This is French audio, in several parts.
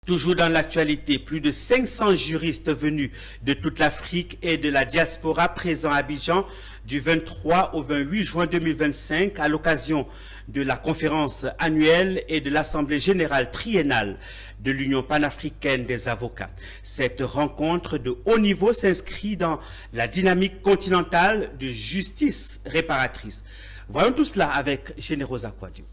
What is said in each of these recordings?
Toujours dans l'actualité, plus de 500 juristes venus de toute l'Afrique et de la diaspora présents à Abidjan du 23 au 28 juin 2025 à l'occasion de la conférence annuelle et de l'Assemblée générale triennale de l'Union panafricaine des avocats. Cette rencontre de haut niveau s'inscrit dans la dynamique continentale de justice réparatrice. Voyons tout cela avec Générosa Kouadio.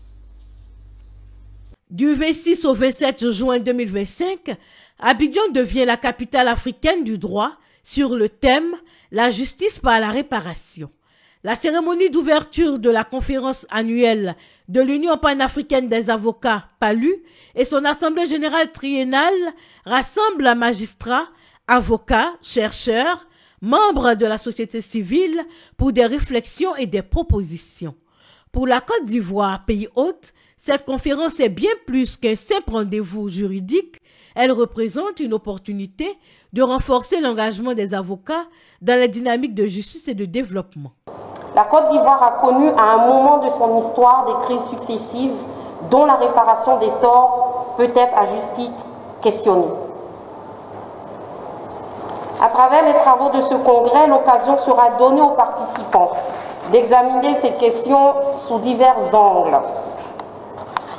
Du 26 au 27 juin 2025, Abidjan devient la capitale africaine du droit sur le thème « La justice par la réparation ». La cérémonie d'ouverture de la conférence annuelle de l'Union panafricaine des avocats, PALU, et son assemblée générale triennale rassemble magistrats, avocats, chercheurs, membres de la société civile pour des réflexions et des propositions. Pour la Côte d'Ivoire, pays hôte, cette conférence est bien plus qu'un simple rendez-vous juridique. Elle représente une opportunité de renforcer l'engagement des avocats dans la dynamique de justice et de développement. La Côte d'Ivoire a connu à un moment de son histoire des crises successives dont la réparation des torts peut être à juste titre questionnée. À travers les travaux de ce congrès, l'occasion sera donnée aux participants d'examiner ces questions sous divers angles.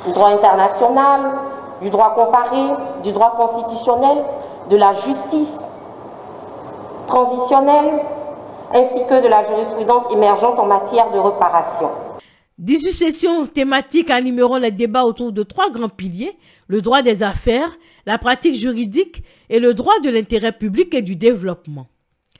Du droit international, du droit comparé, du droit constitutionnel, de la justice transitionnelle, ainsi que de la jurisprudence émergente en matière de réparation. 18 sessions thématiques animeront les débats autour de 3 grands piliers, le droit des affaires, la pratique juridique et le droit de l'intérêt public et du développement.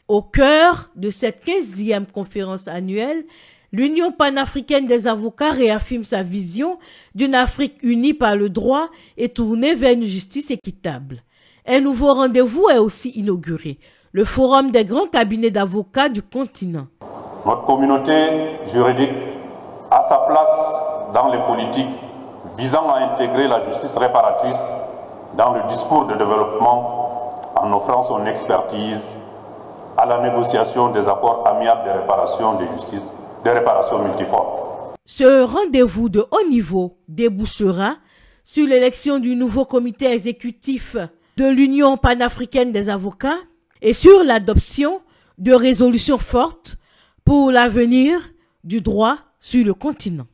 Au cœur de cette 15e conférence annuelle, l'Union panafricaine des avocats réaffirme sa vision d'une Afrique unie par le droit et tournée vers une justice équitable. Un nouveau rendez-vous est aussi inauguré, le Forum des grands cabinets d'avocats du continent. Notre communauté juridique a sa place dans les politiques visant à intégrer la justice réparatrice dans le discours de développement en offrant son expertise à la négociation des accords amiables de réparation de justice, de réparation multiforme. Ce rendez-vous de haut niveau débouchera sur l'élection du nouveau comité exécutif de l'Union panafricaine des avocats et sur l'adoption de résolutions fortes pour l'avenir du droit sur le continent.